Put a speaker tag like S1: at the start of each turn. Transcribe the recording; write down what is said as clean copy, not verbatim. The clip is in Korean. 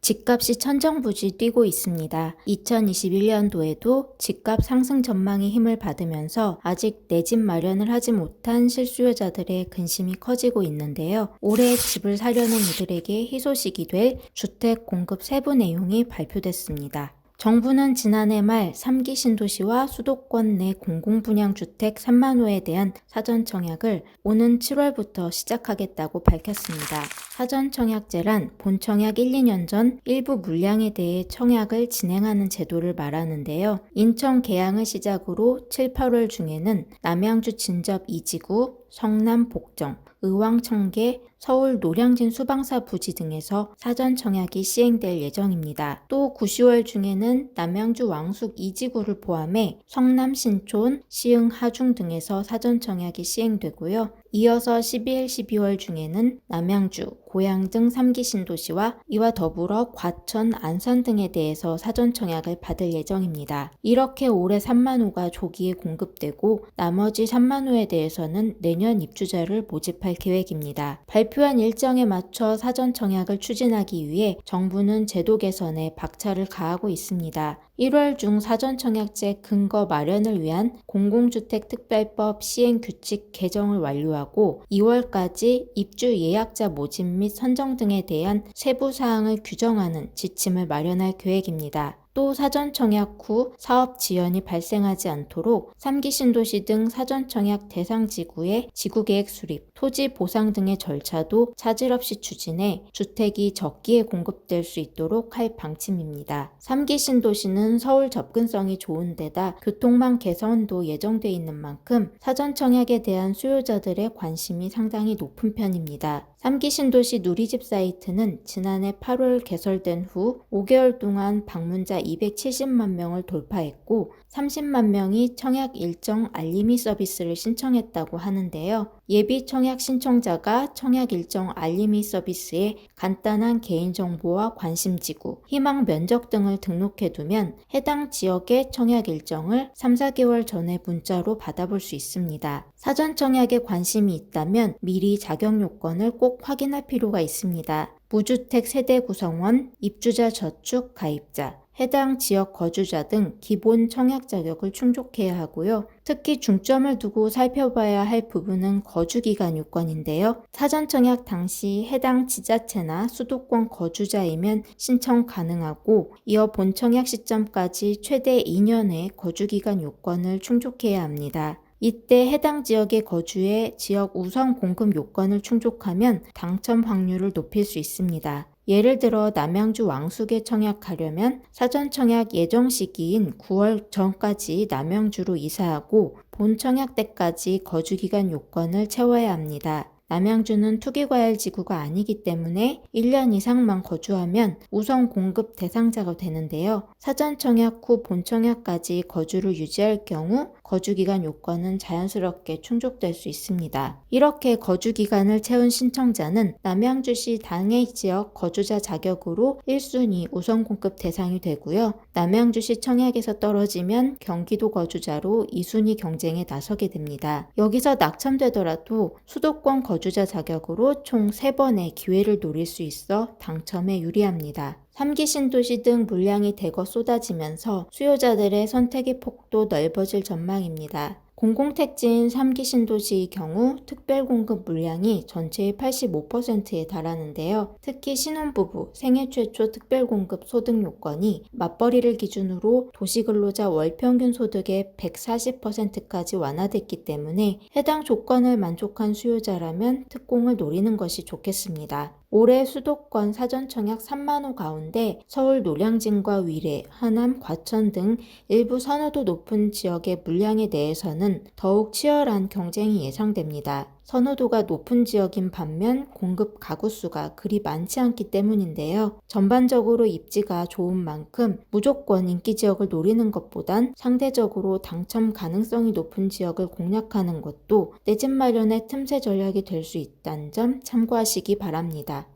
S1: 집값이 천정부지 뛰고 있습니다. 2021년도에도 집값 상승 전망이 힘을 받으면서 아직 내 집 마련을 하지 못한 실수요자들의 근심이 커지고 있는데요. 올해 집을 사려는 이들에게 희소식이 될 주택 공급 세부 내용이 발표됐습니다. 정부는 지난해 말 3기 신도시와 수도권 내 공공분양주택 3만 호에 대한 사전 청약을 오는 7월부터 시작하겠다고 밝혔습니다. 사전 청약제란 본 청약 1, 2년 전 일부 물량에 대해 청약을 진행하는 제도를 말하는데요. 인천 계양을 시작으로 7, 8월 중에는 남양주 진접 2지구, 성남 복정, 의왕 청계, 서울 노량진 수방사 부지 등에서 사전 청약이 시행될 예정입니다. 또 9, 10월 중에는 남양주 왕숙 2지구를 포함해 성남 신촌, 시흥 하중 등에서 사전 청약이 시행되고요. 이어서 11, 12월 중에는 남양주, 고양 등 3기 신도시와 이와 더불어 과천, 안산 등에 대해서 사전 청약을 받을 예정입니다. 이렇게 올해 3만 호가 조기에 공급되고 나머지 3만 호에 대해서는 내년 입주자를 모집할 계획입니다. 발표한 일정에 맞춰 사전 청약을 추진하기 위해 정부는 제도 개선에 박차를 가하고 있습니다. 1월 중 사전 청약제 근거 마련을 위한 공공주택특별법 시행규칙 개정을 완료하고 2월까지 입주 예약자 모집 및 선정 등에 대한 세부 사항을 규정하는 지침을 마련할 계획입니다. 또 사전 청약 후 사업 지연이 발생하지 않도록 3기 신도시 등 사전 청약 대상 지구의 지구계획 수립, 토지 보상 등의 절차도 차질 없이 추진해 주택이 적기에 공급될 수 있도록 할 방침입니다. 3기 신도시는 서울 접근성이 좋은 데다 교통망 개선도 예정돼 있는 만큼 사전 청약에 대한 수요자들의 관심이 상당히 높은 편입니다. 3기 신도시 누리집 사이트는 지난해 8월 개설된 후 5개월 동안 방문자 270만 명을 돌파했고 30만 명이 청약 일정 알림이 서비스를 신청했다고 하는데요. 예비 청약 신청자가 청약 일정 알림이 서비스에 간단한 개인정보와 관심지구, 희망 면적 등을 등록해두면 해당 지역의 청약 일정을 3, 4개월 전에 문자로 받아볼 수 있습니다. 사전 청약에 관심이 있다면 미리 자격 요건을 꼭 확인할 필요가 있습니다. 무주택 세대 구성원, 입주자 저축 가입자, 해당 지역 거주자 등 기본 청약 자격을 충족해야 하고요. 특히 중점을 두고 살펴봐야 할 부분은 거주기간 요건인데요. 사전 청약 당시 해당 지자체나 수도권 거주자이면 신청 가능하고 이어 본 청약 시점까지 최대 2년의 거주기간 요건을 충족해야 합니다. 이때 해당 지역에 거주해 지역 우선 공급 요건을 충족하면 당첨 확률을 높일 수 있습니다. 예를 들어 남양주 왕숙에 청약하려면 사전 청약 예정 시기인 9월 전까지 남양주로 이사하고 본 청약 때까지 거주기간 요건을 채워야 합니다. 남양주는 투기과열지구가 아니기 때문에 1년 이상만 거주하면 우선 공급 대상자가 되는데요. 사전 청약 후 본 청약까지 거주를 유지할 경우 거주기간 요건은 자연스럽게 충족될 수 있습니다. 이렇게 거주기간을 채운 신청자는 남양주시 당해 지역 거주자 자격으로 1순위 우선 공급 대상이 되고요. 남양주시 청약에서 떨어지면 경기도 거주자로 2순위 경쟁에 나서게 됩니다. 여기서 낙첨되더라도 수도권 거주자 자격으로 총 3번의 기회를 노릴 수 있어 당첨에 유리합니다. 3기 신도시 등 물량이 대거 쏟아지면서 수요자들의 선택의 폭도 넓어질 전망입니다. 공공택지인 3기 신도시의 경우 특별공급 물량이 전체의 85%에 달하는데요. 특히 신혼부부 생애 최초 특별공급 소득 요건이 맞벌이를 기준으로 도시근로자 월평균 소득의 140%까지 완화됐기 때문에 해당 조건을 만족한 수요자라면 특공을 노리는 것이 좋겠습니다. 올해 수도권 사전 청약 3만 호 가운데 서울 노량진과 위례, 하남, 과천 등 일부 선호도 높은 지역의 물량에 대해서는 더욱 치열한 경쟁이 예상됩니다. 선호도가 높은 지역인 반면 공급 가구 수가 그리 많지 않기 때문인데요. 전반적으로 입지가 좋은 만큼 무조건 인기 지역을 노리는 것보단 상대적으로 당첨 가능성이 높은 지역을 공략하는 것도 내 집 마련의 틈새 전략이 될 수 있다는 점 참고하시기 바랍니다.